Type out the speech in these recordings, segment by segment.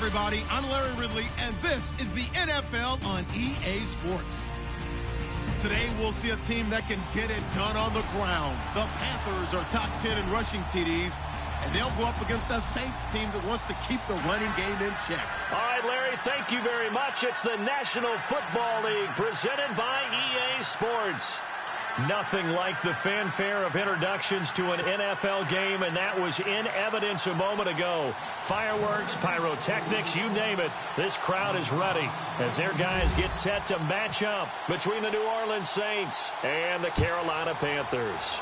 everybody. I'm Larry Ridley, and this is the NFL on EA Sports. Today, we'll see a team that can get it done on the ground. The Panthers are top 10 in rushing TDs, and they'll go up against a Saints team that wants to keep the running game in check. All right, Larry, thank you very much. It's the National Football League presented by EA Sports. Nothing like the fanfare of introductions to an NFL game, and that was in evidence a moment ago. Fireworks, pyrotechnics, you name it. This crowd is ready as their guys get set to match up between the New Orleans Saints and the Carolina Panthers.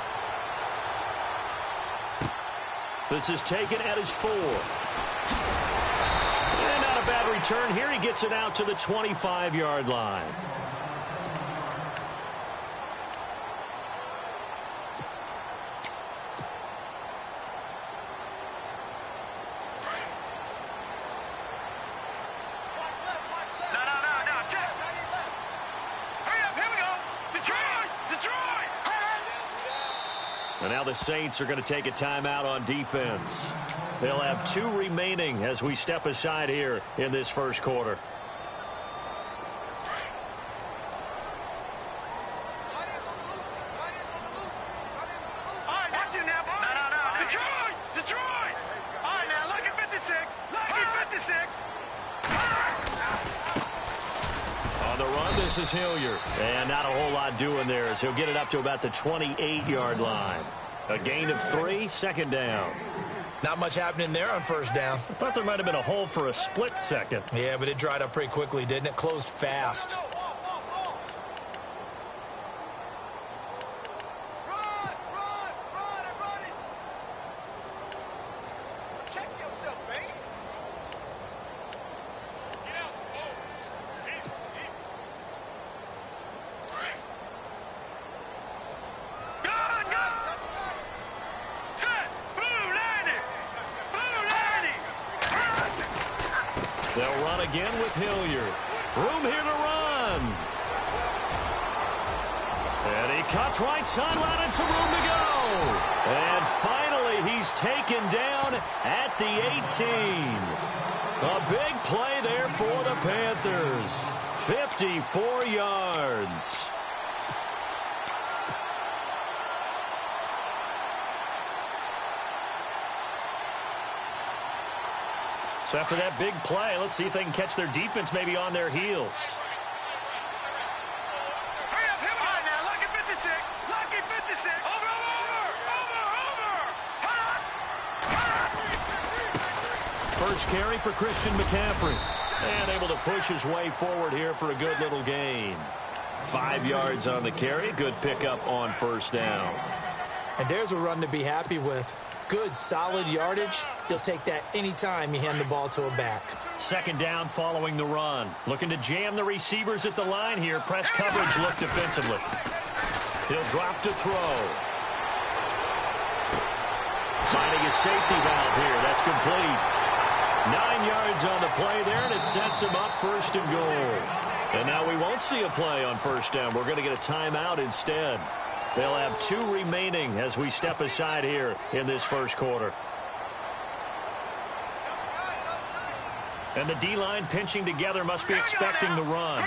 This is taken at his 4. And not a bad return here. He gets it out to the 25-yard line. And now the Saints are going to take a timeout on defense. They'll have 2 remaining as we step aside here in this first quarter. On the run, this is Hilliard. And not a whole lot doing there as he'll get it up to about the 28-yard line. A gain of 3, second down. Not much happening there on first down. I thought there might have been a hole for a split second. Yeah, but it dried up pretty quickly, didn't it? Closed fast. They'll run again with Hilliard. Room here to run. And he cuts right sideline and some room to go. And finally, he's taken down at the 18. A big play there for the Panthers. 54 yards. So after that big play, let's see if they can catch their defense maybe on their heels. Hurry up, all right, now, lucky 56. Lucky 56. Over. First carry for Christian McCaffrey. And able to push his way forward here for a good little gain. 5 yards on the carry. Good pickup on first down. And there's a run to be happy with. Good, solid yardage. He'll take that anytime you hand the ball to a back. Second down following the run. Looking to jam the receivers at the line here. Press coverage look defensively. He'll drop to throw. Finding his safety valve here. That's complete. 9 yards on the play there, and it sets him up first and goal. And now we won't see a play on first down. We're going to get a timeout instead. They'll have 2 remaining as we step aside here in this first quarter. And the D-line pinching together must be expecting the run.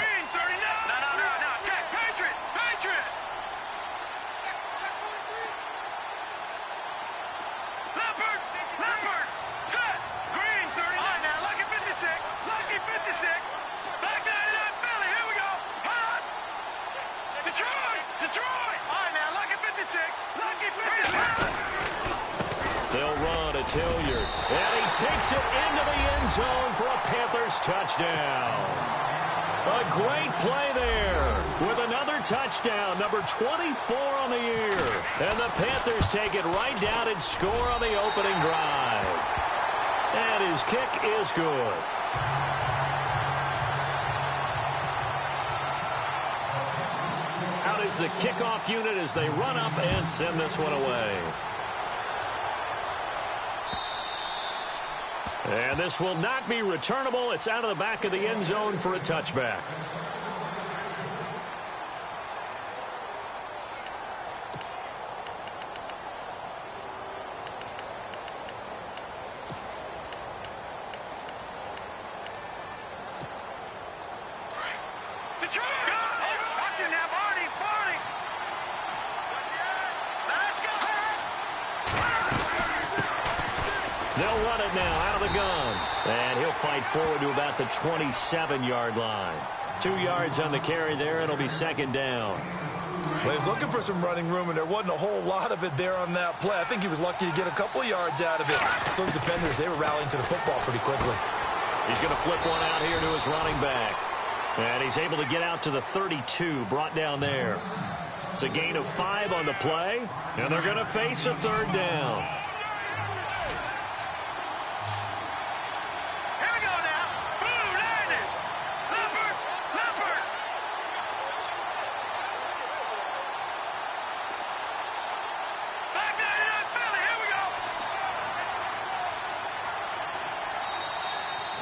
They'll run. It's Hilliard. And he takes it into the end zone for a Panthers touchdown. A great play there with another touchdown, number 24 on the year. And the Panthers take it right down and score on the opening drive. And his kick is good. Out is the kickoff unit as they run up and send this one away. And this will not be returnable. It's out of the back of the end zone for a touchback. They'll run it now out of the gun. And he'll fight forward to about the 27-yard line. 2 yards on the carry there. It'll be second down. Well, he was looking for some running room, and there wasn't a whole lot of it there on that play. I think he was lucky to get a couple of yards out of it. So those defenders, they were rallying to the football pretty quickly. He's going to flip one out here to his running back. And he's able to get out to the 32, brought down there. It's a gain of 5 on the play, and they're going to face a third down. Here we go now. Blue landed. Leopard. Leopard. Back down to Philly. Here we go.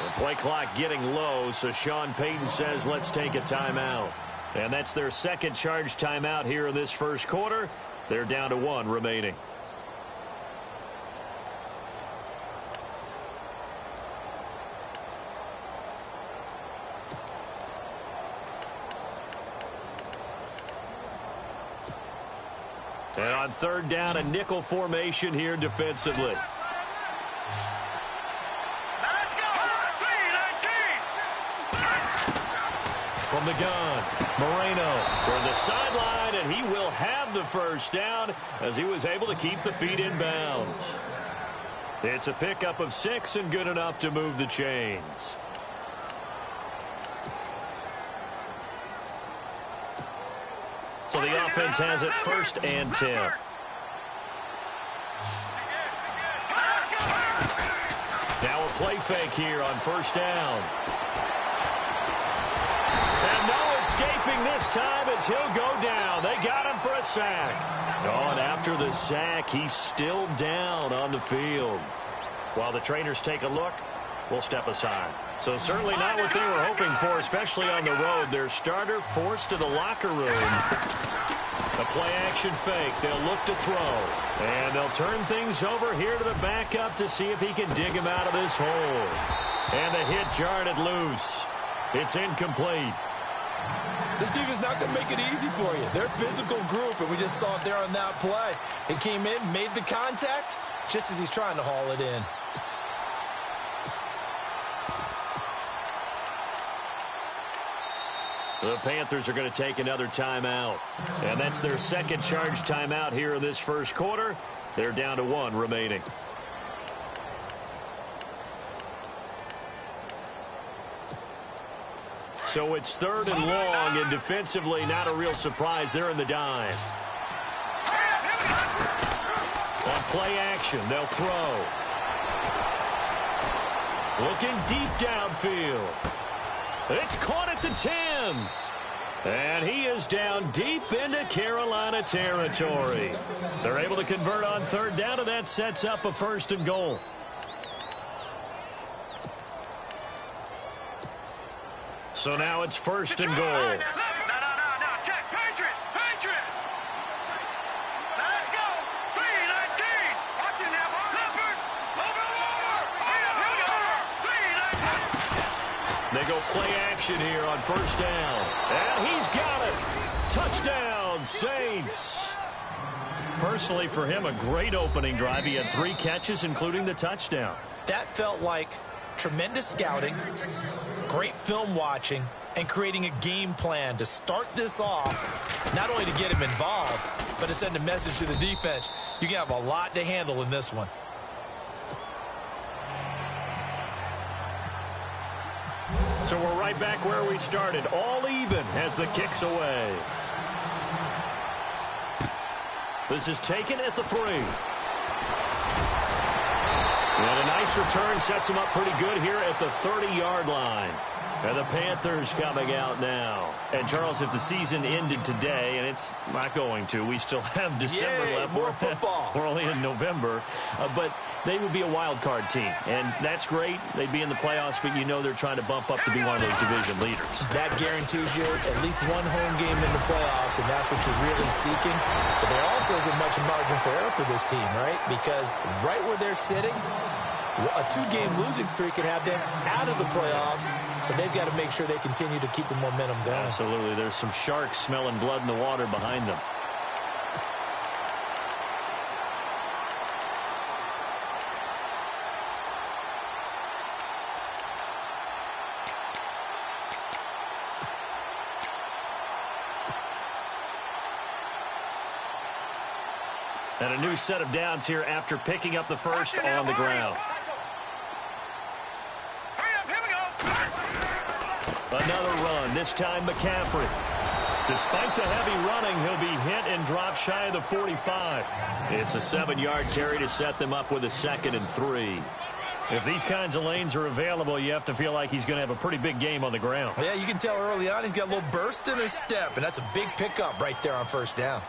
The play clock getting low, so Sean Payton says, let's take a timeout. And that's their second charge timeout here in this first quarter. They're down to 1 remaining. And on third down, a nickel formation here defensively. Let's go. 3-19. From the gun, Moreno for the sideline, and he will have the first down as he was able to keep the feet in bounds. It's a pickup of 6 and good enough to move the chains. So the offense has it 1st and 10. Now a play fake here on 1st down. And no escaping this time as he'll go down. They got him for a sack. Oh, and after the sack, he's still down on the field. While the trainers take a look, we'll step aside. So certainly not what they were hoping for, especially on the road. Their starter forced to the locker room. A play-action fake. They'll look to throw. And they'll turn things over here to the backup to see if he can dig him out of this hole. And the hit jarred it loose. It's incomplete. This defense is not going to make it easy for you. They're a physical group, and we just saw it there on that play. He came in, made the contact, just as he's trying to haul it in. The Panthers are going to take another timeout. And that's their second charge timeout here in this first quarter. They're down to 1 remaining. So it's 3rd and long, and defensively not a real surprise. They're in the dime. On play action, they'll throw. Looking deep downfield. It's caught at the 10. And he is down deep into Carolina territory. They're able to convert on 3rd down, and that sets up a 1st and goal. So now it's 1st and goal. No. Check. Patriot. Let's go. 3-19. Watch it now. Leopard. Over. 3-19. They go play action here on 1st down. And he's got it. Touchdown, Saints. Personally, for him, a great opening drive. He had 3 catches, including the touchdown. That felt like tremendous scouting, great film watching, and creating a game plan to start this off, not only to get him involved, but to send a message to the defense. You can have a lot to handle in this one. So we're right back where we started. All even as the kick's away. This is taken at the 3. And a nice return sets him up pretty good here at the 30-yard line. And the Panthers coming out now. And, Charles, if the season ended today, and it's not going to, we still have December left. More football. We're only in November. But they would be a wild card team. And that's great. They'd be in the playoffs, but you know they're trying to bump up to be one of those division leaders. That guarantees you at least 1 home game in the playoffs, and that's what you're really seeking. But there also isn't much margin for error for this team, right? Because right where they're sitting, a 2-game losing streak could have them out of the playoffs, so they've got to make sure they continue to keep the momentum going. Absolutely. There's some sharks smelling blood in the water behind them. And a new set of downs here after picking up the first on the ground. Another run, this time McCaffrey. Despite the heavy running, he'll be hit and dropped shy of the 45. It's a 7-yard carry to set them up with a 2nd and 3. If these kinds of lanes are available, you have to feel like he's going to have a pretty big game on the ground. Yeah, you can tell early on he's got a little burst in his step, and that's a big pickup right there on first down.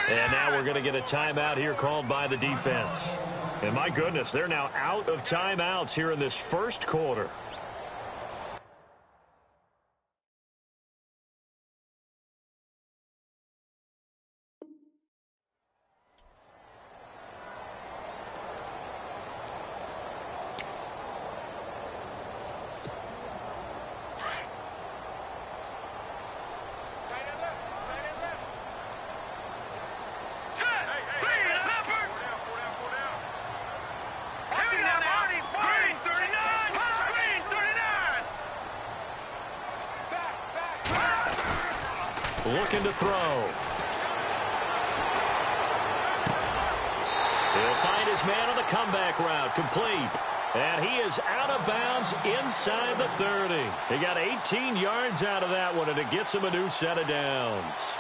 And now we're going to get a timeout here called by the defense. And my goodness, they're now out of timeouts here in this first quarter. Looking to throw. He'll find his man on the comeback route. Complete. And he is out of bounds inside the 30. He got 18 yards out of that one, and it gets him a new set of downs.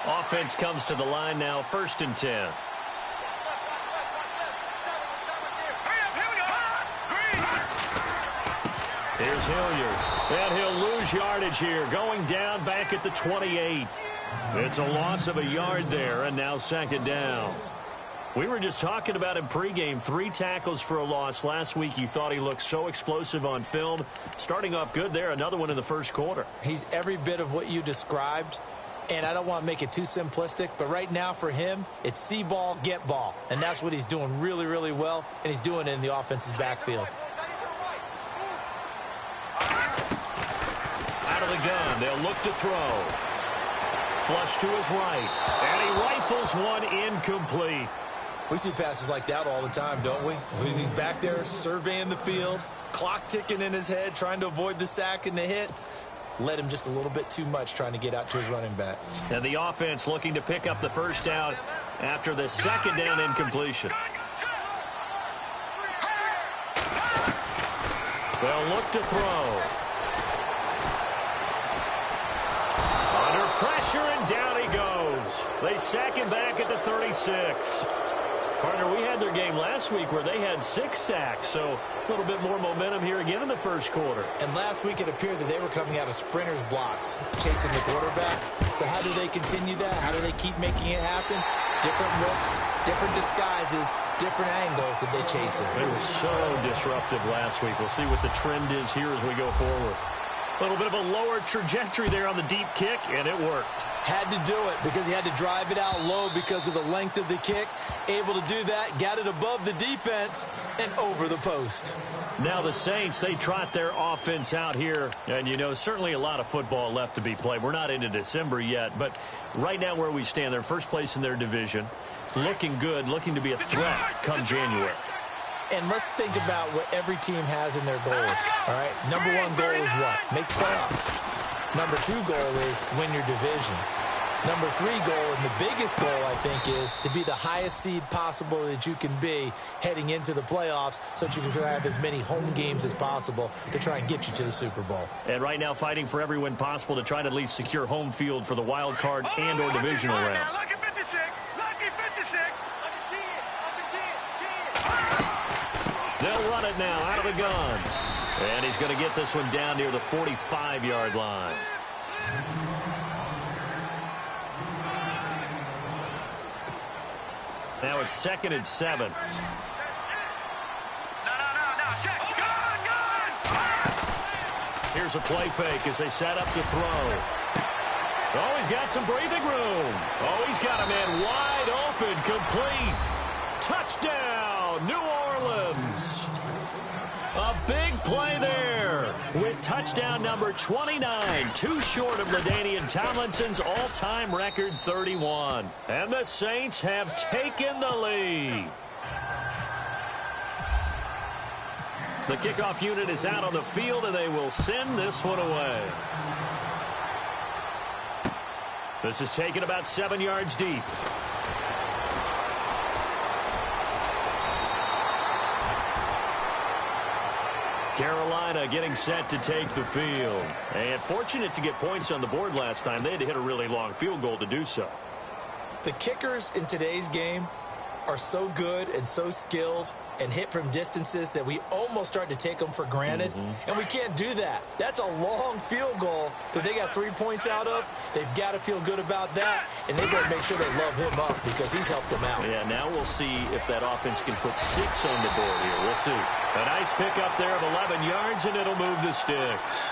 Offense comes to the line now, 1st and 10. Here's Hilliard, and he'll lose yardage here, going down back at the 28. It's a loss of a yard there, and now 2nd down. We were just talking about him pregame, 3 tackles for a loss. Last week you thought he looked so explosive on film. Starting off good there, another one in the first quarter. He's every bit of what you described. And I don't want to make it too simplistic, but right now for him, it's see ball, get ball. And that's what he's doing really, really well, and he's doing it in the offense's backfield. Out of the gun, they'll look to throw. Flush to his right, and he rifles one incomplete. We see passes like that all the time, don't we? He's back there surveying the field, clock ticking in his head, trying to avoid the sack and the hit. Led him just a little bit too much trying to get out to his running back. And the offense looking to pick up the first down after the 2nd down incompletion. They'll look to throw. Under pressure, and down he goes. They sack him back at the 36. Partner, we had their game last week where they had 6 sacks, so a little bit more momentum here again in the first quarter. And last week it appeared that they were coming out of sprinters blocks, chasing the quarterback. So how do they continue that? How do they keep making it happen? Different looks, different disguises, different angles that they chase it. They were so disruptive last week. We'll see what the trend is here as we go forward. A little bit of a lower trajectory there on the deep kick, and it worked. Had to do it because he had to drive it out low because of the length of the kick. Able to do that, got it above the defense and over the post. Now the Saints, they trot their offense out here. And, you know, certainly a lot of football left to be played. We're not into December yet, but right now where we stand, they're first place in their division. Looking good, looking to be a threat come January. And let's think about what every team has in their goals, all right? Number 1 goal is what? Make playoffs. Number 2 goal is win your division. Number 3 goal, and the biggest goal, I think, is to be the highest seed possible that you can be heading into the playoffs so that you can have as many home games as possible to try and get you to the Super Bowl. And right now fighting for every win possible to try to at least secure home field for the wild card and or divisional round. Lucky 56. Lucky 56. They'll run it now out of the gun. And he's going to get this one down near the 45-yard line. Now it's 2nd and 7. No. Check. Gun. Here's a play fake as they set up to throw. Oh, he's got some breathing room. Oh, he's got a man wide and complete. Touchdown, New Orleans. A big play there with touchdown number 29, too short of LaDainian Tomlinson's all-time record 31. And the Saints have taken the lead. The kickoff unit is out on the field, and they will send this one away. This is taken about 7 yards deep. Carolina getting set to take the field. And fortunate to get points on the board last time. They had to hit a really long field goal to do so. The kickers in today's game are so good and so skilled and hit from distances that we almost start to take them for granted. And we can't do that. That's a long field goal that they got 3 points out of. They've got to feel good about that, and they've got to make sure they love him up because he's helped them out. Yeah, now we'll see if that offense can put 6 on the board here. We'll see. A nice pickup there of 11 yards, and it'll move the sticks.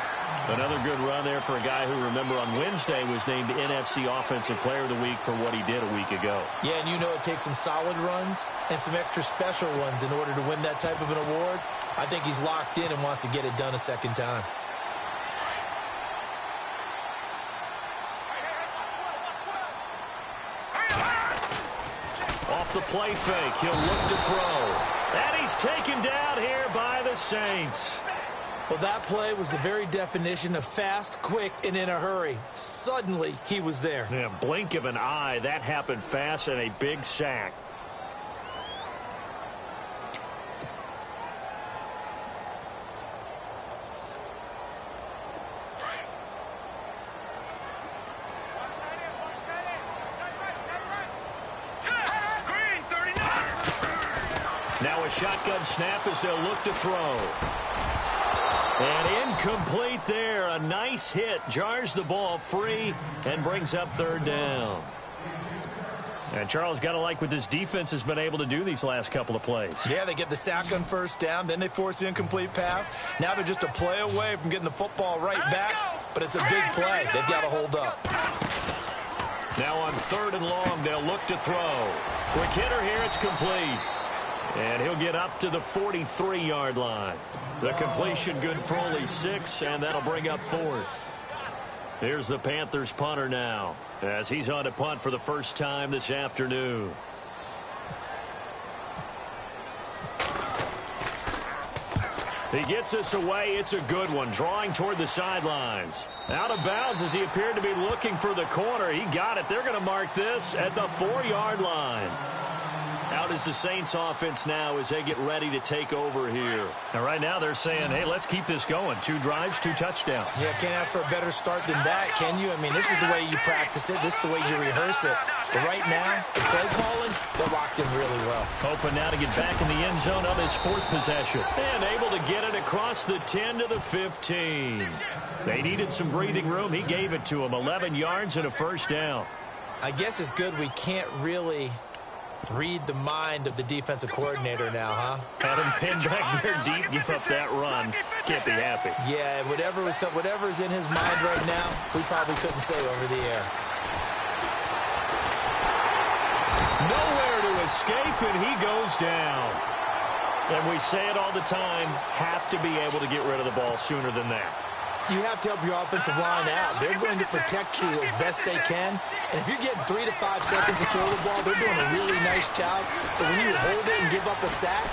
Another good run there for a guy who, remember, on Wednesday was named NFC Offensive Player of the Week for what he did a week ago. Yeah, and you know it takes some solid runs and some extra special ones in order to win that type of an award. I think he's locked in and wants to get it done a second time. Off the play fake, he'll look to throw. And he's taken down here by the Saints. Well, that play was the very definition of fast, quick, and in a hurry. Suddenly, he was there. Yeah, blink of an eye. That happened fast and a big sack. Now a shotgun snap as they'll look to throw. And incomplete there. A nice hit. Jars the ball free and brings up third down. And Charles, got to like what this defense has been able to do these last couple of plays. Yeah, they get the sack on first down. Then they force the incomplete pass. Now they're just a play away from getting the football right back. But it's a big play. They've got to hold up. Now on third and long, they'll look to throw. Quick hitter here. It's complete. And he'll get up to the 43-yard line. The completion good for only 6, and that'll bring up fourth. Here's the Panthers punter now, as he's on to punt for the first time this afternoon. He gets this away. It's a good one, drawing toward the sidelines. Out of bounds as he appeared to be looking for the corner. He got it. They're going to mark this at the 4-yard line. Out is the Saints offense now as they get ready to take over here. And right now they're saying, hey, let's keep this going. 2 drives, 2 touchdowns. Yeah, can't ask for a better start than that, can you? I mean, this is the way you practice it. This is the way you rehearse it. But right now, the play calling, they're locked in really well. Hoping now to get back in the end zone on his 4th possession. And able to get it across the 10 to the 15. They needed some breathing room. He gave it to him. 11 yards and a first down. I guess it's good we can't really read the mind of the defensive coordinator now, huh? Had him pinned back there deep, give up that run. Can't be happy. Yeah, whatever's in his mind right now, we probably couldn't say over the air. Nowhere to escape, and he goes down. And we say it all the time, have to be able to get rid of the ball sooner than that. You have to help your offensive line out. They're going to protect you as best they can. And if you're getting 3 to 5 seconds to throw the ball, they're doing a really nice job. But when you hold it and give up a sack,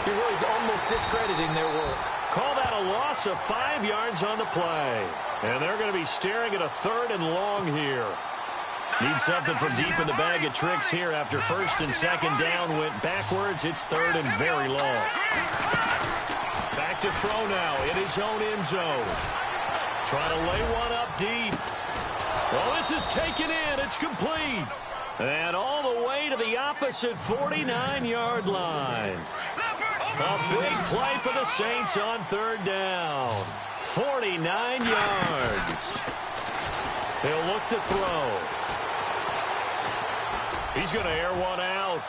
you're really almost discrediting their work. Call that a loss of 5 yards on the play. And they're going to be staring at a 3rd and long here. Need something from deep in the bag of tricks here after 1st and 2nd down went backwards. It's 3rd and very long. Back to throw now in his own end zone. Trying to lay one up deep. Well, this is taken in. It's complete. And all the way to the opposite 49-yard line. A big play for the Saints on 3rd down. 49 yards. He'll look to throw. He's going to air one out.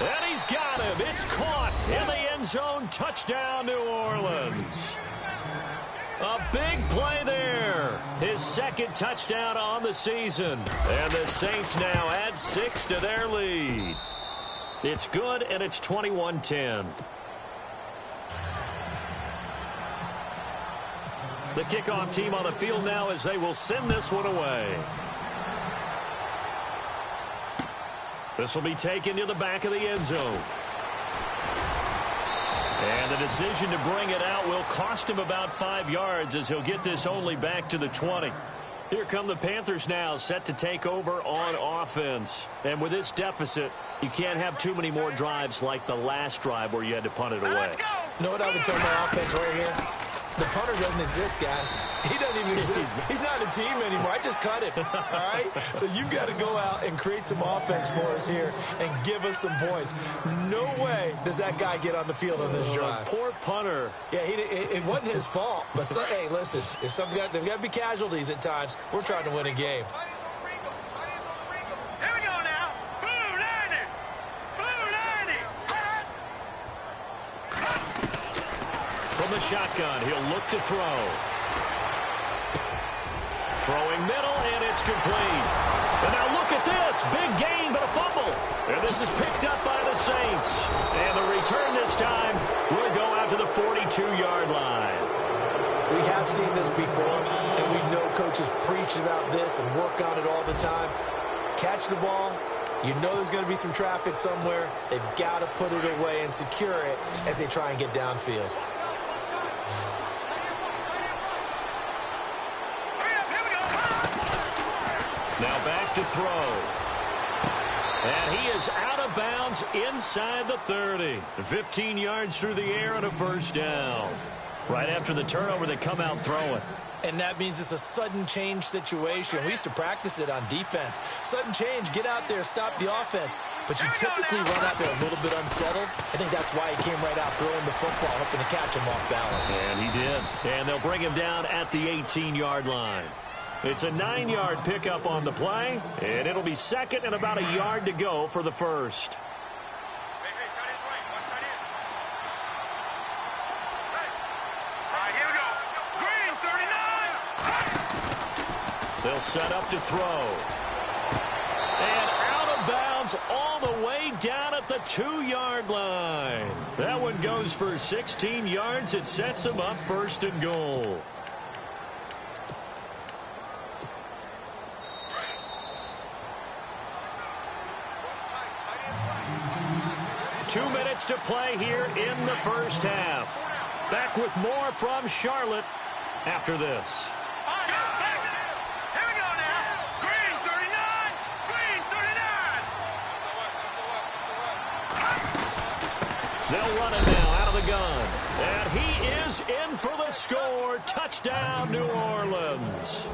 And he's got him. It's caught in the end zone. Touchdown, New Orleans. A big play there. His second touchdown on the season. And the Saints now add 6 to their lead. It's good, and it's 21-10. The kickoff team on the field now as they will send this one away. This will be taken to the back of the end zone. And the decision to bring it out will cost him about 5 yards as he'll get this only back to the 20. Here come the Panthers now, set to take over on offense. And with this deficit, you can't have too many more drives like the last drive where you had to punt it away. Let's go. You know what I would tell my offense right here? The punter doesn't exist, guys. He doesn't even exist. He's not a team anymore. I just cut him, all right? So you've got to go out and create some offense for us here and give us some points. No way does that guy get on the field on this drive. Poor punter. Yeah, it wasn't his fault. But, hey, listen, if there've got to be casualties at times. We're trying to win a game. Here we go now. Blue 90. Blue 90. From the shotgun, he'll look to throw. Throwing middle, and it's complete. And now look at this. Big gain, but a fumble. And this is picked up by the Saints. And the return this time will go out to the 42-yard line. We have seen this before, and we know coaches preach about this and work on it all the time. Catch the ball. You know there's going to be some traffic somewhere. They've got to put it away and secure it as they try and get downfield. Now back to throw. And he is out of bounds inside the 30. 15 yards through the air and a first down. Right after the turnover, they come out throwing. And that means it's a sudden change situation. We used to practice it on defense. Sudden change, get out there, stop the offense. But you typically run out there a little bit unsettled. I think that's why he came right out throwing the football, hoping to catch him off balance. And he did. And they'll bring him down at the 18-yard line. It's a 9-yard pickup on the play, and it'll be second and about a yard to go for the first. They'll set up to throw. And out of bounds all the way down at the 2-yard line. That one goes for 16 yards. It sets them up first and goal. Two minutes to play here in the first half. Back with more from Charlotte after this. Here we go now. Green 39. Green 39. They'll run it now out of the gun. And he is in for the score. Touchdown, New Orleans.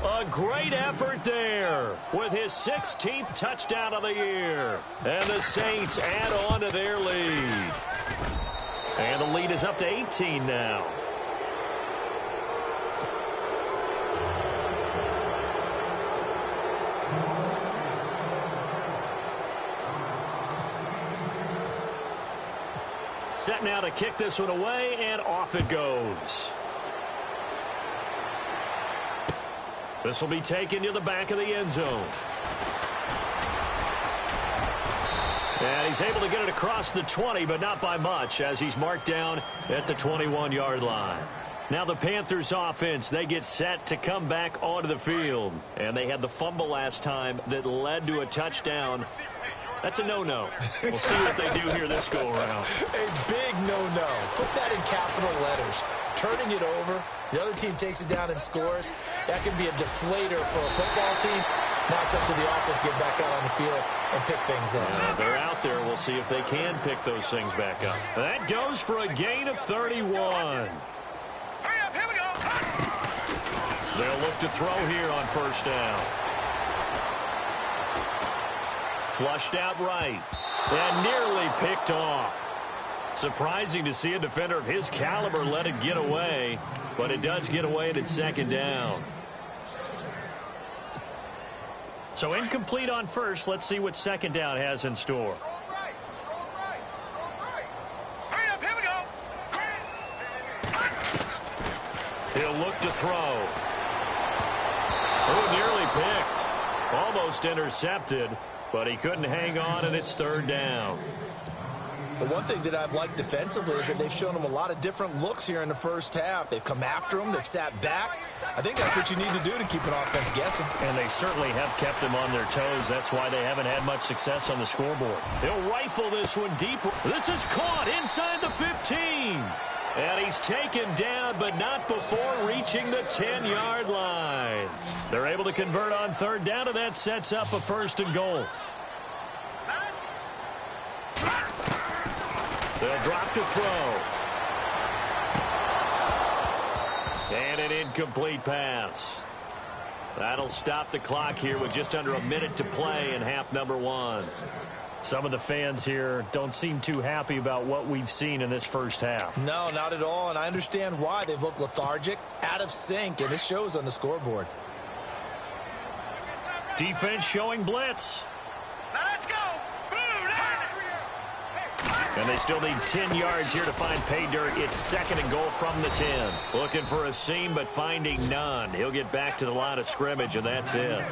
A great effort there with his 16th touchdown of the year. And the Saints add on to their lead. And the lead is up to 18 now. Set now to kick this one away, and off it goes. This will be taken to the back of the end zone. And he's able to get it across the 20, but not by much, as he's marked down at the 21-yard line. Now the Panthers offense, they get set to come back onto the field. And they had the fumble last time that led to a touchdown. That's a no-no. We'll see what they do here this go-around. A big no-no. Put that in capital letters. Turning it over, the other team takes it down and scores. That can be a deflator for a football team. Now it's up to the offense to get back out on the field and pick things up. They're out there. We'll see if they can pick those things back up. That goes for a gain of 31. Hurry up, here we go. They'll look to throw here on first down. Flushed out right. And nearly picked off. Surprising to see a defender of his caliber let it get away. But it does get away and it's second down. So incomplete on first. Let's see what second down has in store. Hurry up, here we go. He'll look to throw. Oh, nearly picked. Almost intercepted, but he couldn't hang on, and it's third down. The one thing that I've liked defensively is that they've shown him a lot of different looks here in the first half. They've come after him. They've sat back. I think that's what you need to do to keep an offense guessing. And they certainly have kept them on their toes. That's why they haven't had much success on the scoreboard. He'll rifle this one deep. This is caught inside the 15. And he's taken down, but not before reaching the 10-yard line. They're able to convert on third down, and that sets up a first and goal. They'll drop to throw. And an incomplete pass. That'll stop the clock here with just under a minute to play in half number one. Some of the fans here don't seem too happy about what we've seen in this first half. No, not at all, and I understand why. They've looked lethargic, out of sync, and it shows on the scoreboard. Defense showing blitz. Now let's go. And they still need 10 yards here to find pay dirt. It's second and goal from the 10. Looking for a seam, but finding none. He'll get back to the line of scrimmage, and that's it.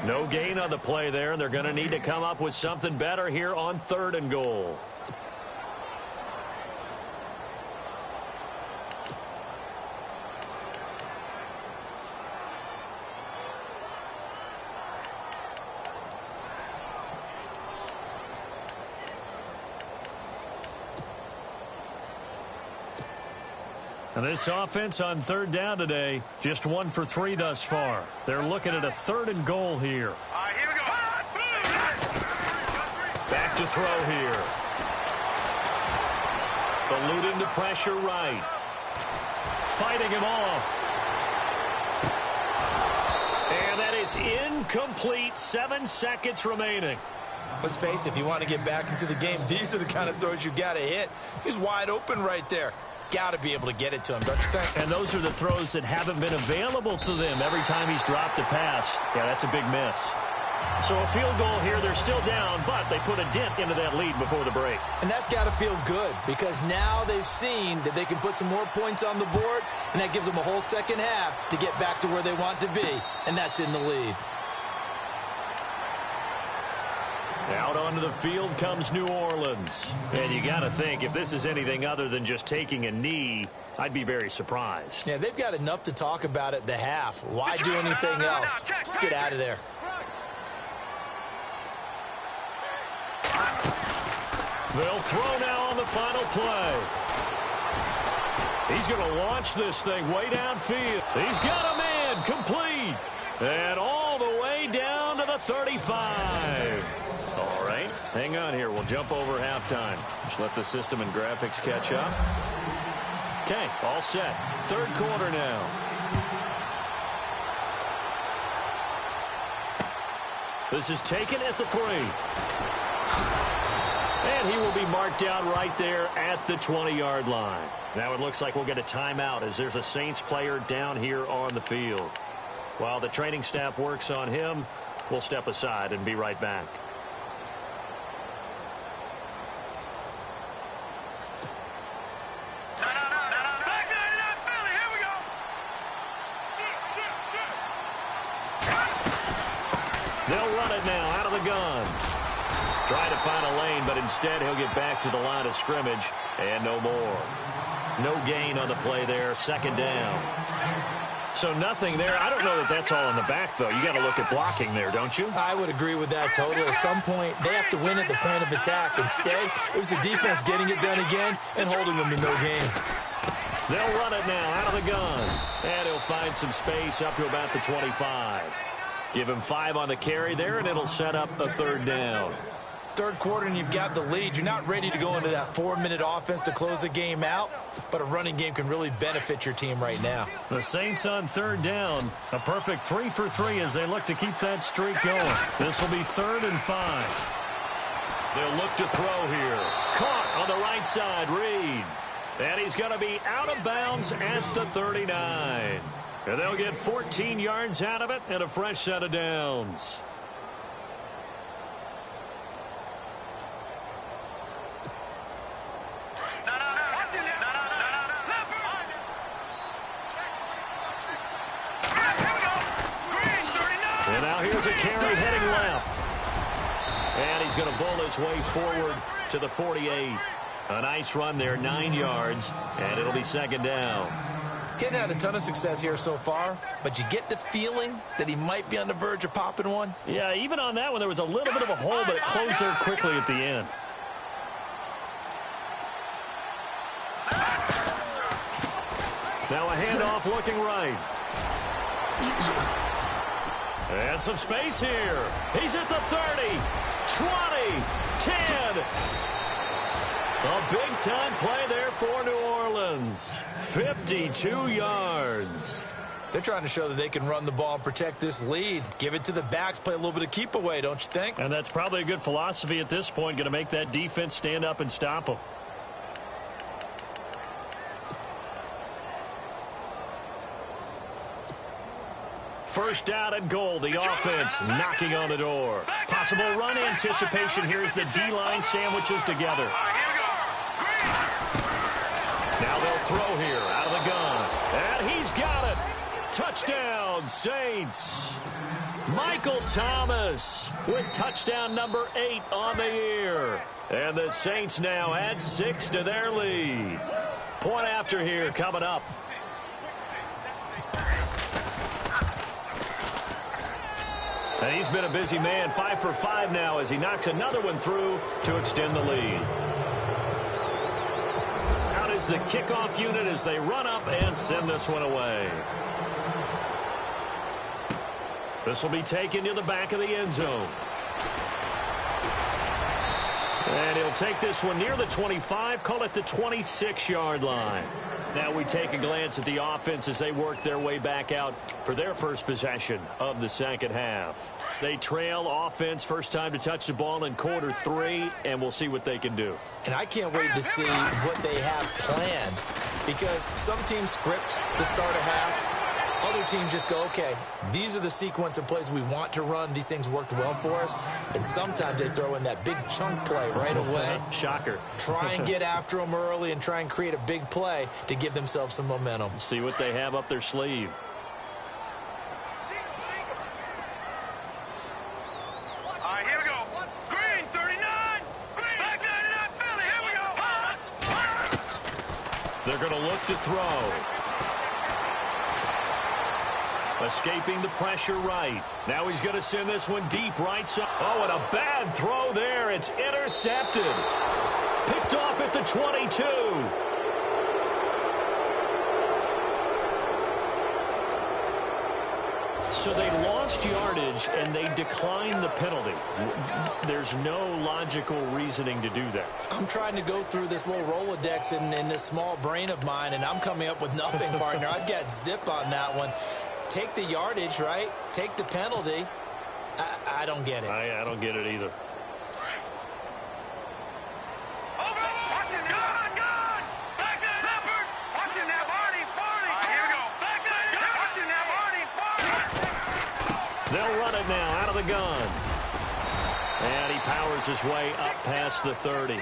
No gain on the play there, and they're going to need to come up with something better here on third and goal. And this offense on third down today, just 1 for 3 thus far. They're looking at a third and goal here. All right, here we go. Back to throw here. Eluding the pressure right. Fighting him off. And that is incomplete. 7 seconds remaining. Let's face it, if you want to get back into the game, these are the kind of throws you got to hit. He's wide open right there. Got to be able to get it to him, don't you think? And those are the throws that haven't been available to them every time he's dropped a pass. Yeah, that's a big miss. So a field goal here. They're still down, but they put a dent into that lead before the break. And that's got to feel good because now they've seen that they can put some more points on the board, and that gives them a whole second half to get back to where they want to be, and that's in the lead. Out onto the field comes New Orleans. And you got to think, if this is anything other than just taking a knee, I'd be very surprised. Yeah, they've got enough to talk about at the half. Why do anything else? Just get out of there. They'll throw now on the final play. He's going to launch this thing way downfield. He's got a man complete. And all the way down to the 35. All right, hang on here. We'll jump over halftime. Just let the system and graphics catch up. Okay, all set. Third quarter now. This is taken at the 3. And he will be marked down right there at the 20-yard line. Now it looks like we'll get a timeout as there's a Saints player down here on the field. While the training staff works on him, we'll step aside and be right back. They'll run it now out of the gun. Trying to find a lane, but instead he'll get back to the line of scrimmage and no more. No gain on the play there. Second down. So nothing there. I don't know that that's all in the back, though. You got to look at blocking there, don't you? I would agree with that totally. At some point, they have to win at the point of attack. Instead, it was the defense getting it done again and holding them to no gain. They'll run it now out of the gun. And he'll find some space up to about the 25. Give him 5 on the carry there, and it'll set up a third down. Third quarter, and you've got the lead. You're not ready to go into that 4-minute offense to close the game out, but a running game can really benefit your team right now. The Saints on third down. A perfect 3 for 3 as they look to keep that streak going. This will be 3rd and 5. They'll look to throw here. Caught on the right side, Reed. And he's going to be out of bounds at the 39. And they'll get 14 yards out of it and a fresh set of downs. as a carry heading left. And he's going to bull his way forward to the 48. A nice run there, 9 yards, and it'll be second down. He hadn't had a ton of success here so far, but you get the feeling that he might be on the verge of popping one. Yeah, even on that one, there was a little bit of a hole, but it closed there quickly at the end. Now a handoff looking right. And some space here. He's at the 30, 20, 10. A big-time play there for New Orleans. 52 yards. They're trying to show that they can run the ball and protect this lead. Give it to the backs, play a little bit of keep away, don't you think? And that's probably a good philosophy at this point, going to make that defense stand up and stop them. First down and goal. The offense knocking on the door. Possible run anticipation here as the D-line sandwiches together. Now they'll throw here out of the gun. And he's got it. Touchdown, Saints. Michael Thomas with touchdown number 8 on the year. And the Saints now add 6 to their lead. Point after here coming up. And he's been a busy man, 5 for 5 now as he knocks another one through to extend the lead. Out is the kickoff unit as they run up and send this one away. This will be taken to the back of the end zone. And he'll take this one near the 25, call it the 26-yard line. Now we take a glance at the offense as they work their way back out for their first possession of the second half. They trail offense, first time to touch the ball in quarter 3, and we'll see what they can do. And I can't wait to see what they have planned, because some teams script to start a half. Other teams just go, okay, these are the sequence of plays we want to run. These things worked well for us. And sometimes they throw in that big chunk play right away. Shocker. Try and get after them early and try and create a big play to give themselves some momentum. See what they have up their sleeve. All right, here we go. Green, 39. Back 99, Philly. Here we go. They're going to look to throw. Escaping the pressure right. Now he's going to send this one deep right side. Oh, and a bad throw there. It's intercepted. Picked off at the 22. So they lost yardage, and they declined the penalty. There's no logical reasoning to do that. I'm trying to go through this little Rolodex in this small brain of mine, and I'm coming up with nothing, partner. I've got zip on that one. Take the yardage, right? Take the penalty. I don't get it. I don't get it either. They'll run it now out of the gun. And he powers his way up past the 30.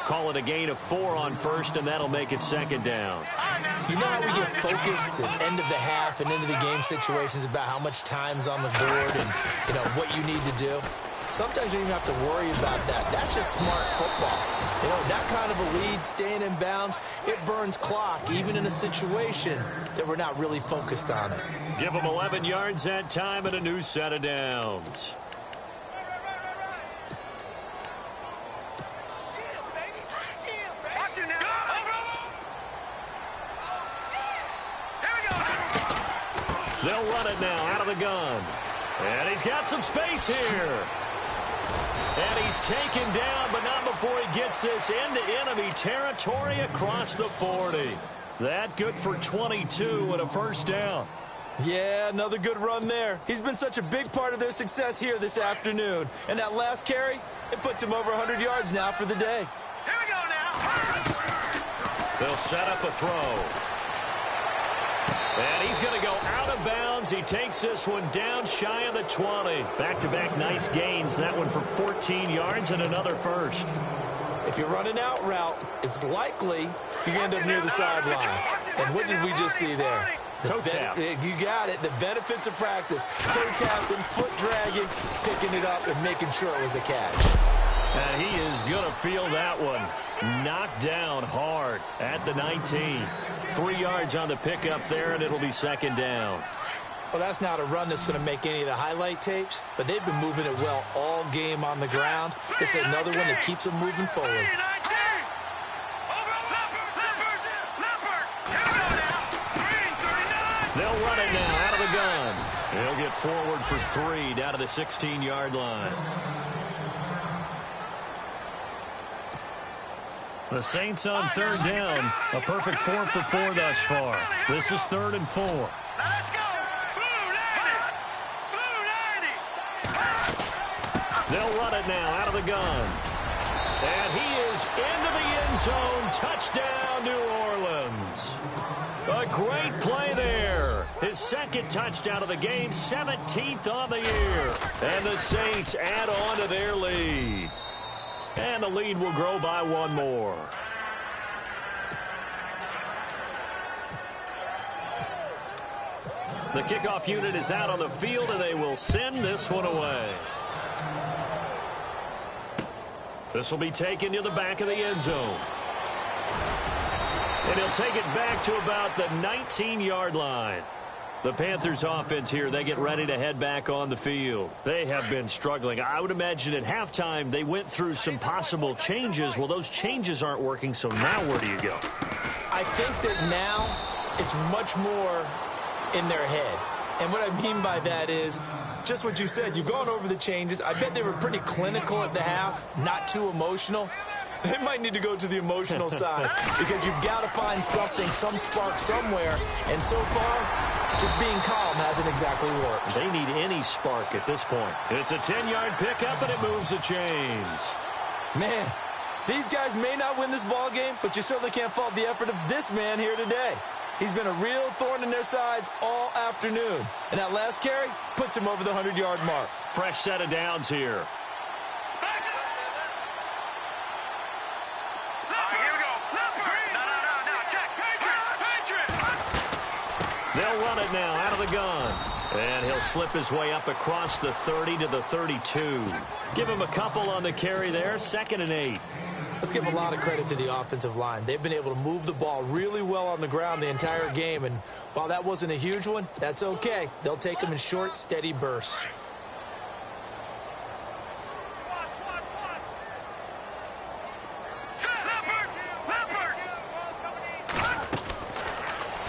Call it a gain of 4 on first, and that'll make it second down. You know how we get focused at end of the half and into the game situations about how much time's on the board and, you know, what you need to do? Sometimes you don't even have to worry about that. That's just smart football. You know, that kind of a lead, staying in bounds, it burns clock, even in a situation that we're not really focused on it. Give them 11 yards that time and a new set of downs. They'll run it now out of the gun. And he's got some space here. And he's taken down, but not before he gets this into enemy territory across the 40. That good for 22 and a first down. Yeah, another good run there. He's been such a big part of their success here this afternoon. And that last carry, it puts him over 100 yards now for the day. Here we go now. They'll set up a throw. And he's going to go out of bounds. He takes this one down shy of the 20. Back-to-back nice gains. That one for 14 yards and another first. If you're running out route, it's likely you're going to end up near the sideline. And what did we just see there? Toe tap. You got it. The benefits of practice. Toe tapping, foot dragging, picking it up, and making sure it was a catch. And he is going to feel that one. Knocked down hard at the 19. 3 yards on the pickup there, and it'll be second down. Well, that's not a run that's going to make any of the highlight tapes, but they've been moving it well all game on the ground. This is another one that keeps them moving forward. They'll run it now out of the gun. They'll get forward for 3 down to the 16-yard line. The Saints on third down. A perfect 4 for 4 thus far. This is 3rd and 4. Let's go! They'll run it now out of the gun. And he is into the end zone. Touchdown, New Orleans. A great play there. His second touchdown of the game, 17th on the year. And the Saints add on to their lead. And the lead will grow by 1 more. The kickoff unit is out on the field, and they will send this one away. This will be taken to the back of the end zone. And he'll take it back to about the 19-yard line. The Panthers offense here, they get ready to head back on the field. They have been struggling. I would imagine at halftime they went through some possible changes. Well, those changes aren't working, so now where do you go? I think that now it's much more in their head. And what I mean by that is just what you said. You've gone over the changes. I bet they were pretty clinical at the half, not too emotional. They might need to go to the emotional side because you've got to find something, some spark somewhere. And so far, just being calm hasn't exactly worked. They need any spark at this point. It's a 10-yard pickup, and it moves the chains. Man, these guys may not win this ball game, but you certainly can't fault the effort of this man here today. He's been a real thorn in their sides all afternoon. And that last carry puts him over the 100-yard mark. Fresh set of downs here. They'll run it now out of the gun. And he'll slip his way up across the 30 to the 32. Give him a couple on the carry there. 2nd and 8. Let's give a lot of credit to the offensive line. They've been able to move the ball really well on the ground the entire game. And while that wasn't a huge one, that's okay. They'll take them in short, steady bursts.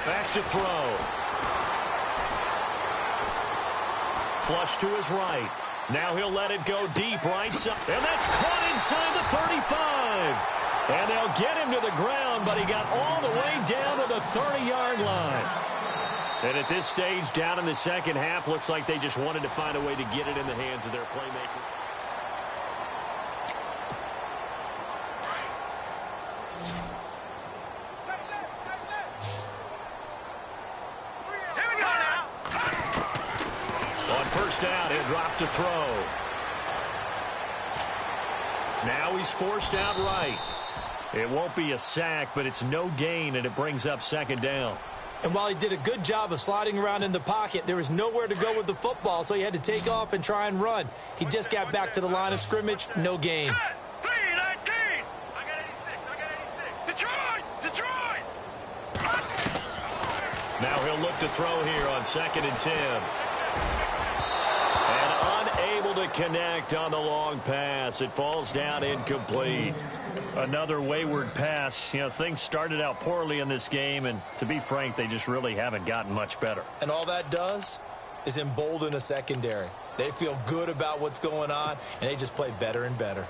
Back to throw. Flush to his right. Now he'll let it go deep right side. And that's caught inside the 35. And they'll get him to the ground, but he got all the way down to the 30-yard line. And at this stage, down in the second half, looks like they just wanted to find a way to get it in the hands of their playmaker. Down, he'll drop to throw. Now he's forced out right. It won't be a sack, but it's no gain, and it brings up 2nd down. And while he did a good job of sliding around in the pocket, there was nowhere to go with the football, so he had to take off and try and run. He just got back to the line of scrimmage, no gain. Now he'll look to throw here on 2nd and 10. To connect on the long pass. It falls down incomplete. Another wayward pass. You know, things started out poorly in this game, and to be frank, they just really haven't gotten much better. And all that does is embolden a secondary. They feel good about what's going on, and they just play better and better.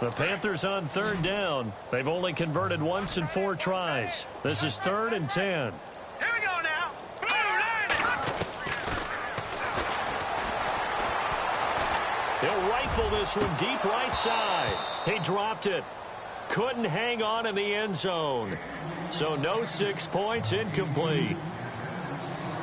The Panthers on 3rd down. They've only converted once in 4 tries. This is 3rd and 10. Here we go now. He'll rifle this one deep right side. He dropped it. Couldn't hang on in the end zone. So no 6 points, incomplete.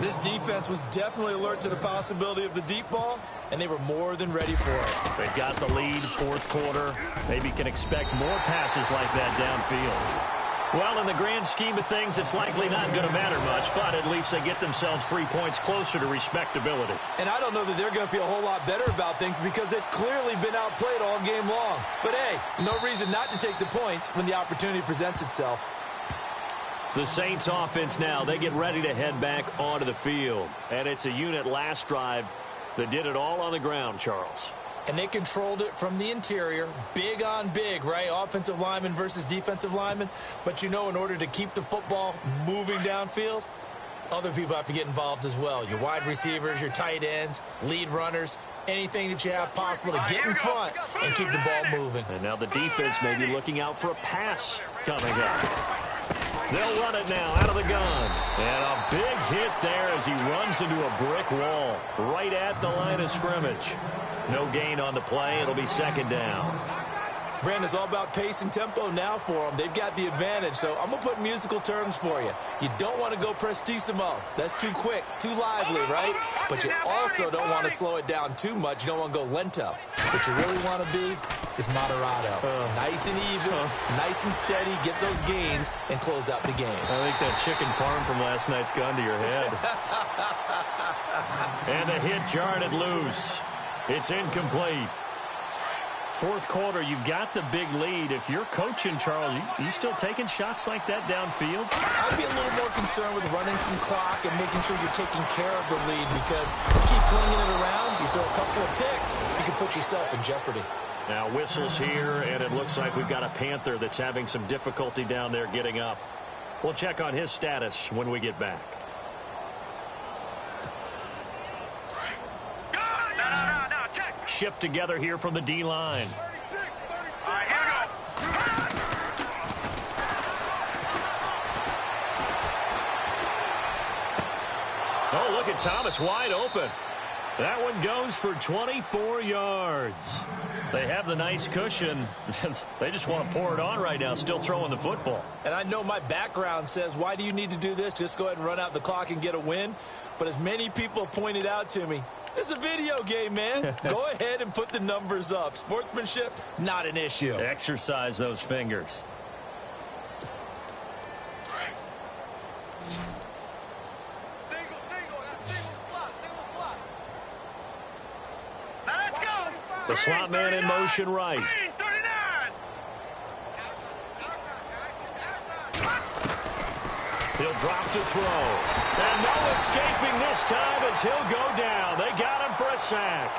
This defense was definitely alert to the possibility of the deep ball, and they were more than ready for it. They've got the lead, fourth quarter. Maybe can expect more passes like that downfield. Well, in the grand scheme of things, it's likely not going to matter much, but at least they get themselves 3 points closer to respectability. And I don't know that they're going to feel a whole lot better about things because they've clearly been outplayed all game long. But, hey, no reason not to take the points when the opportunity presents itself. The Saints offense now, they get ready to head back onto the field. And it's a unit last drive that did it all on the ground, Charles. And they controlled it from the interior, big on big, right? Offensive lineman versus defensive lineman. But, you know, in order to keep the football moving downfield, other people have to get involved as well. Your wide receivers, your tight ends, lead runners, anything that you have possible to get in front and keep the ball moving. And now the defense may be looking out for a pass coming up. They'll run it now out of the gun. And a big hit there as he runs into a brick wall right at the line of scrimmage. No gain on the play. It'll be second down. Brandon, it's all about pace and tempo now for them. They've got the advantage, so I'm going to put musical terms for you. You don't want to go prestissimo. That's too quick, too lively, right? But you also don't want to slow it down too much. You don't want to go lento. What you really want to be is moderato. Nice and even, nice and steady, get those gains, and close out the game. I think that chicken parm from last night's gone to your head. And the hit jarred it loose. It's incomplete. Fourth quarter, you've got the big lead. If you're coaching, Charles, you still taking shots like that downfield? I'd be a little more concerned with running some clock and making sure you're taking care of the lead because you keep flinging it around, you throw a couple of picks, you can put yourself in jeopardy. Now whistles here, and it looks like we've got a Panther that's having some difficulty down there getting up. We'll check on his status when we get back. Shift together here from the D-line. Oh, look at Thomas wide open. That one goes for 24 yards. They have the nice cushion. They just want to pour it on right now, still throwing the football. And I know my background says, why do you need to do this? Just go ahead and run out the clock and get a win. But as many people pointed out to me, this is a video game, man. Go ahead and put the numbers up. Sportsmanship, not an issue. Exercise those fingers. The slot man in motion right. He'll drop to throw. And no escaping this time as he'll go down. They got him for a sack.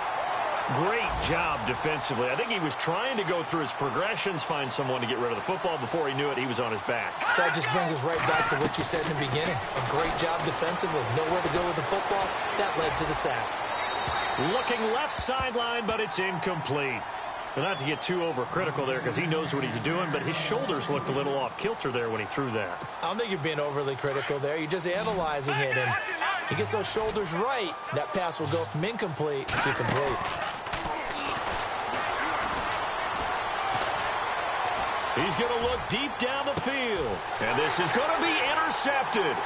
Great job defensively. I think he was trying to go through his progressions, find someone to get rid of the football. Before he knew it, he was on his back. So that just brings us right back to what you said in the beginning. A great job defensively. Nowhere to go with the football. That led to the sack. Looking left sideline, but it's incomplete. Well, not to get too overcritical there because he knows what he's doing, but his shoulders looked a little off kilter there when he threw that. I don't think you're being overly critical there. You're just analyzing it, and he gets those shoulders right. That pass will go from incomplete to complete. He's going to look deep down the field, and this is going to be intercepted.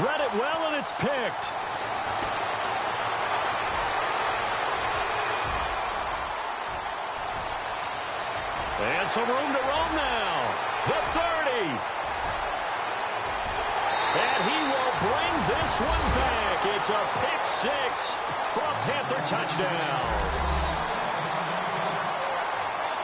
Read it well, and it's picked. And some room to roam now. The 30. And he will bring this one back. It's a pick six for a Panther touchdown.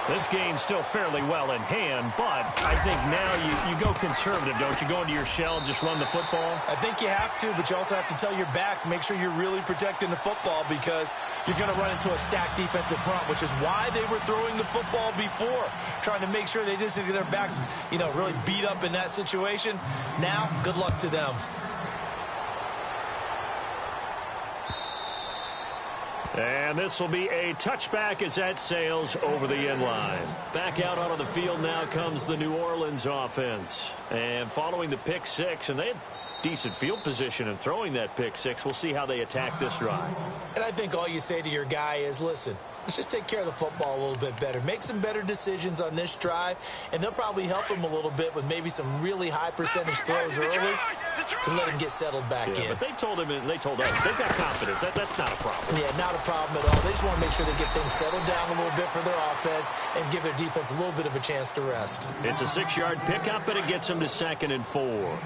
This game's still fairly well in hand, but I think now you go conservative, don't you? Go into your shell and just run the football? I think you have to, but you also have to tell your backs, make sure you're really protecting the football because you're going to run into a stacked defensive front, which is why they were throwing the football before, trying to make sure they just get their backs, really beat up in that situation. Now, good luck to them. And this will be a touchback as that sails over the end line. Back out onto the field now comes the New Orleans offense. And following the pick six, and they had decent field position in throwing that pick six. We'll see how they attack this drive. And I think all you say to your guy is, listen, let's just take care of the football a little bit better. Make some better decisions on this drive, and they'll probably help him a little bit with maybe some really high percentage throws early to let him get settled back in. But they told him, and they told us, they've got confidence. That's not a problem. Yeah, not a problem at all. They just want to make sure they get things settled down a little bit for their offense and give their defense a little bit of a chance to rest. It's a 6-yard pickup, and it gets them to 2nd and 4.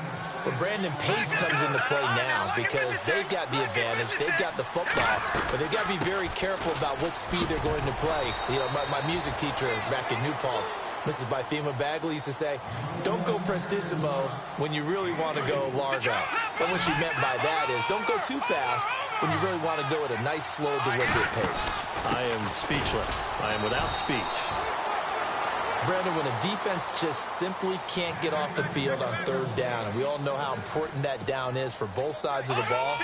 Well, Brandon, pace comes into play now because they've got the advantage. They've got the football, but they've got to be very careful about what speed they're going to play. You know, my music teacher back in New Paltz, Mrs. Bythema Bagley, used to say, don't go prestissimo when you really want to go largo. And what she meant by that is don't go too fast when you really want to go at a nice, slow, deliberate pace. I am speechless. I am without speech. Brandon, when a defense just simply can't get off the field on 3rd down, and we all know how important that down is for both sides of the ball,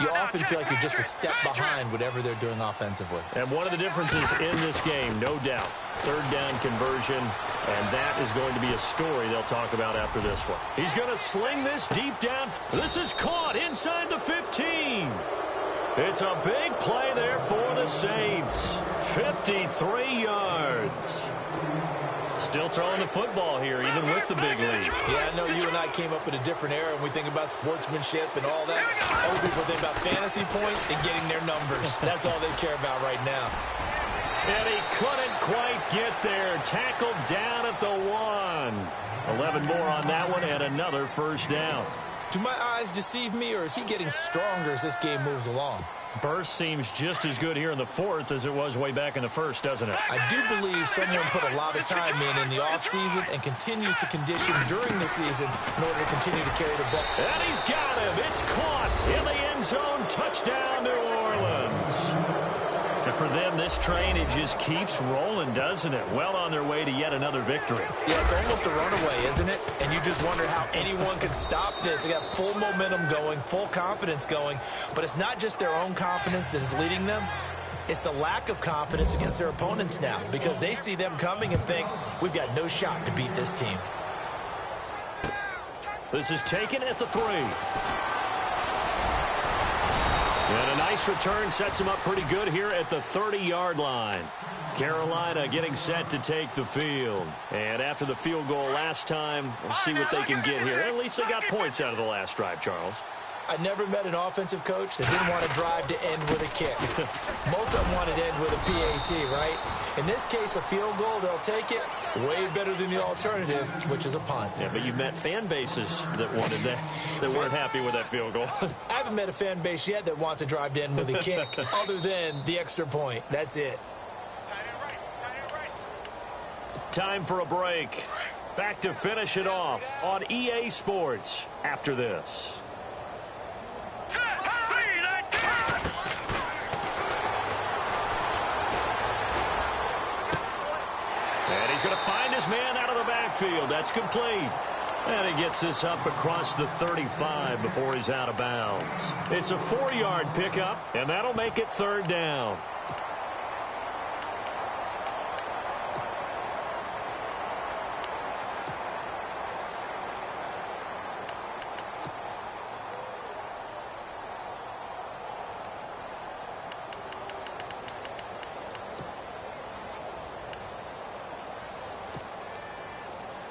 you often feel like you're just a step behind whatever they're doing offensively. And one of the differences in this game, no doubt, 3rd down conversion, and that is going to be a story they'll talk about after this one. He's going to sling this deep down. This is caught inside the 15. It's a big play there for the Saints. 53 yards. Still throwing the football here, even with the big lead. Yeah, I know you and I came up in a different era, and we think about sportsmanship and all that. Other people think about fantasy points and getting their numbers. That's all they care about right now. And he couldn't quite get there. Tackled down at the 1. 11 more on that one, and another 1st down. Do my eyes deceive me, or is he getting stronger as this game moves along? Burst seems just as good here in the 4th as it was way back in the 1st, doesn't it? I do believe someone put a lot of time in the offseason and continues to condition during the season in order to continue to carry the ball. And he's got him. It's caught in the end zone. Touchdown, New Orleans. And for them, this train, it just keeps rolling, doesn't it? Well on their way to yet another victory. Yeah, it's almost a runaway, isn't it? And you just wonder how anyone could stop this. They got full momentum going, full confidence going. But it's not just their own confidence that is leading them. It's the lack of confidence against their opponents now because they see them coming and think, we've got no shot to beat this team. This is taken at the 3. And a nice return sets him up pretty good here at the 30-yard line. Carolina getting set to take the field. And after the field goal last time, we'll see what they can get here. At least they got points out of the last drive, Charles. I never met an offensive coach that didn't want to drive to end with a kick. Most of them wanted to end with a PAT, right? In this case, a field goal, they'll take it. Way better than the alternative, which is a punt. Yeah, but you've met fan bases that wanted that, that weren't happy with that field goal. I haven't met a fan base yet that wants to drive to end with a kick other than the extra point. That's it. Time for a break. Back to finish it off on EA Sports after this. And he's going to find his man out of the backfield. That's complete. And he gets this up across the 35 before he's out of bounds. It's a 4-yard pickup, and that'll make it 3rd down.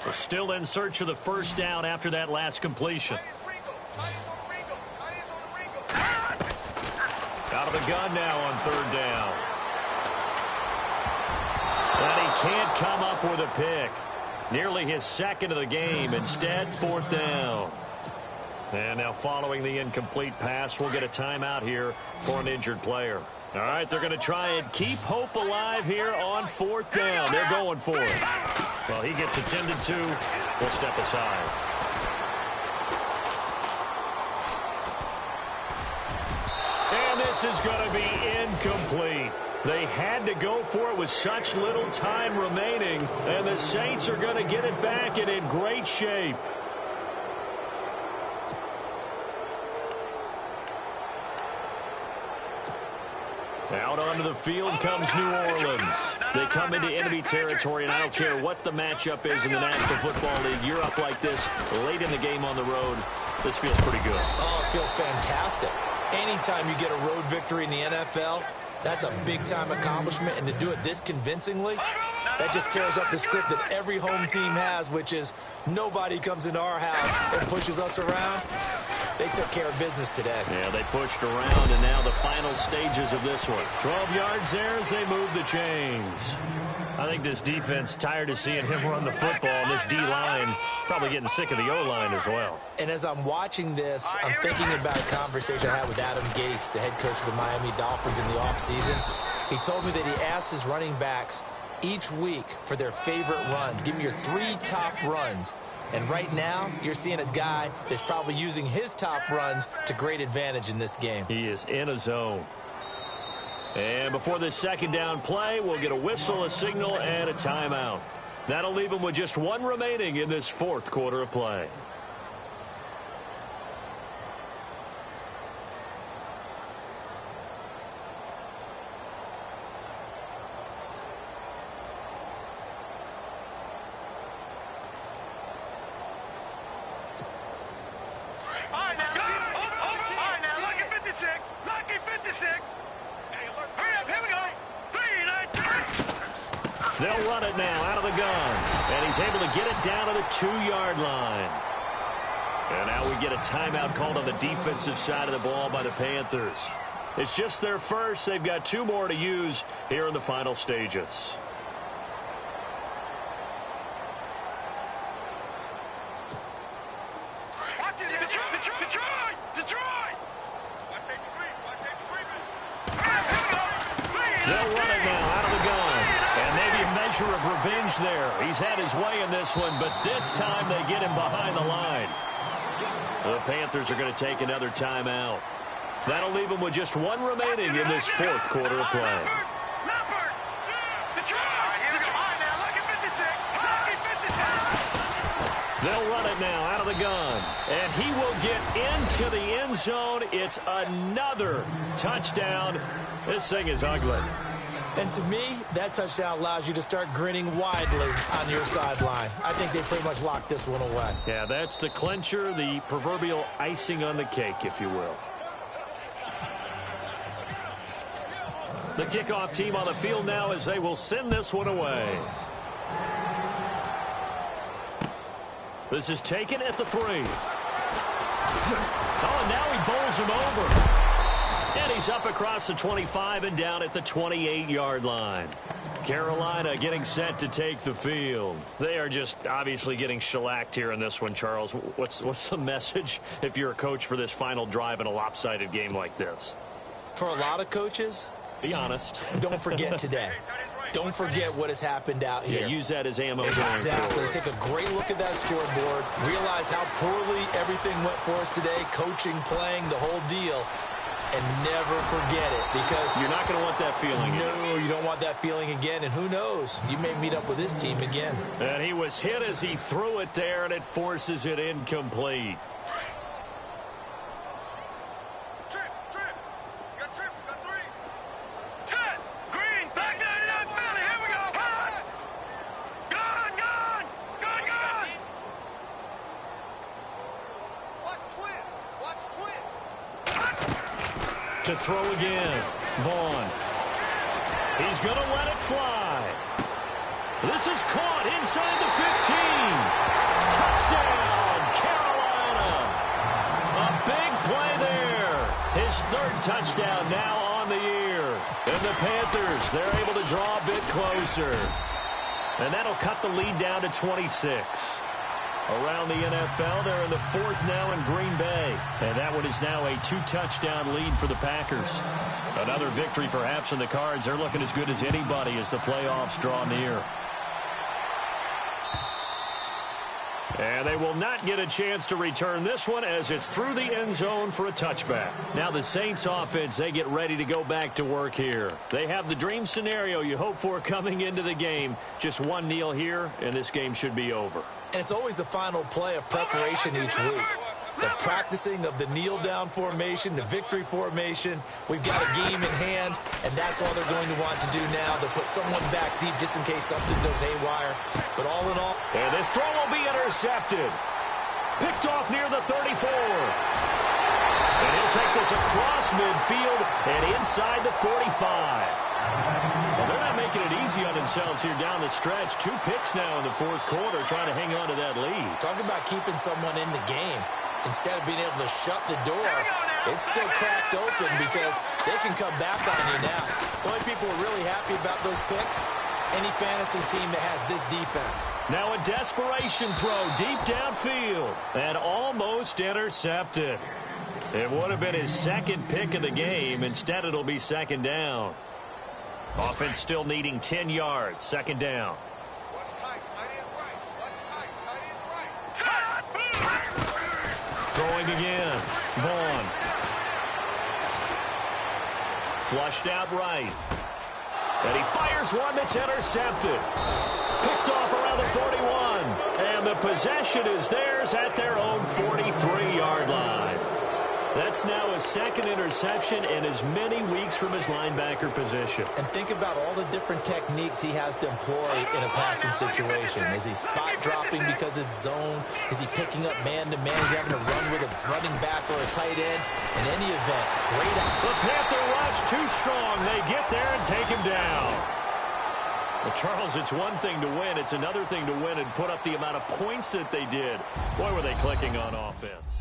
We're still in search of the 1st down after that last completion. Out of the gun now on 3rd down. And he can't come up with a pick. Nearly his 2nd of the game. Instead, 4th down. And now following the incomplete pass, we'll get a timeout here for an injured player. All right, they're going to try and keep hope alive here on 4th down. They're going for it. Well, he gets attended to. We'll step aside. And this is going to be incomplete. They had to go for it with such little time remaining, and the Saints are going to get it back and in great shape. Out onto the field comes New Orleans. They come into enemy territory, and I don't care what the matchup is in the National Football League. You're up like this late in the game on the road. This feels pretty good. Oh, it feels fantastic. Anytime you get a road victory in the NFL, That's a big-time accomplishment, and to do it this convincingly, that just tears up the script that every home team has, which is nobody comes into our house and pushes us around. They took care of business today. Yeah, they pushed around, and now the final stages of this one. 12 yards there as they move the chains. I think this defense tired of seeing him run the football, and this D-line probably getting sick of the O-line as well. And as I'm watching this, I'm thinking about a conversation I had with Adam Gase, the head coach of the Miami Dolphins in the offseason. He told me that he asked his running backs each week for their favorite runs. Give me your 3 top runs. And right now, you're seeing a guy that's probably using his top runs to great advantage in this game. He is in a zone. And before this second down play, we'll get a whistle, a signal, and a timeout. That'll leave him with just 1 remaining in this 4th quarter of play. They'll run it now out of the gun. And he's able to get it down to the 2-yard line. And now we get a timeout called on the defensive side of the ball by the Panthers. It's just their first. They've got 2 more to use here in the final stages. They'll run it now out of the gun. And maybe a measure of revenge there. He's had his way in this one, but this time they get him behind the line. The Panthers are going to take another timeout. That'll leave them with just 1 remaining in this 4th quarter of play. They'll run it now out of the gun. And he will get into the end zone. It's another touchdown. This thing is ugly. And to me, that touchdown allows you to start grinning widely on your sideline. I think they pretty much locked this one away. Yeah, that's the clincher, the proverbial icing on the cake, if you will. The kickoff team on the field now as they will send this one away. This is taken at the 3. Oh, and now he bowls him over. And he's up across the 25 and down at the 28-yard line. Carolina getting set to take the field. They are just obviously getting shellacked here in this one, Charles. What's the message if you're a coach for this final drive in a lopsided game like this? For a lot of coaches, be honest. Don't forget today. Don't forget what has happened out here. Yeah, use that as ammo. Exactly. Take a great look at that scoreboard. Realize how poorly everything went for us today. Coaching, playing, the whole deal. And never forget it, because you're not going to want that feeling again. No, you don't want that feeling again. And who knows? You may meet up with this team again. And he was hit as he threw it there, and it forces it incomplete. To throw again. Vaughn. He's going to let it fly. This is caught inside the 15. Touchdown, Carolina. A big play there. His 3rd touchdown now on the year. And the Panthers, they're able to draw a bit closer. And that'll cut the lead down to 26. Around the NFL, they're in the 4th now in Green Bay. And that one is now a 2-touchdown lead for the Packers. Another victory perhaps in the cards. They're looking as good as anybody as the playoffs draw near. And they will not get a chance to return this one as it's through the end zone for a touchback. Now the Saints offense, they get ready to go back to work here. They have the dream scenario you hope for coming into the game. Just one kneel here, and this game should be over. And it's always the final play of preparation each week. The practicing of the kneel-down formation, the victory formation. We've got a game in hand, and that's all they're going to want to do now. They'll put someone back deep just in case something goes haywire. But all in all... And this throw will be intercepted. Picked off near the 34. And he'll They'll take this across midfield and inside the 45. Well, they're not making it easy on themselves here down the stretch. 2 picks now in the fourth quarter, trying to hang on to that lead. Talk about keeping someone in the game. Instead of being able to shut the door, it's still cracked open because they can come back on you now. The only people are really happy about those picks, any fantasy team that has this defense. Now a desperation throw deep downfield and almost intercepted. It would have been his second pick of the game. Instead, it'll be second down. Offense still needing 10 yards. Second down. What's tight? Tight is right. What's tight? Tight is right. Throwing again. Vaughn. Flushed out right. And he fires one that's intercepted. Picked off around the 41. And the possession is theirs at their own 43-yard line. That's now his second interception in as many weeks from his linebacker position. And think about all the different techniques he has to employ in a passing situation. Is he spot dropping because it's zone? Is he picking up man-to-man? Is he having to run with a running back or a tight end? In any event, great out. The Panther rush too strong. They get there and take him down. Well, Charles, it's one thing to win. It's another thing to win and put up the amount of points that they did. Boy, were they clicking on offense.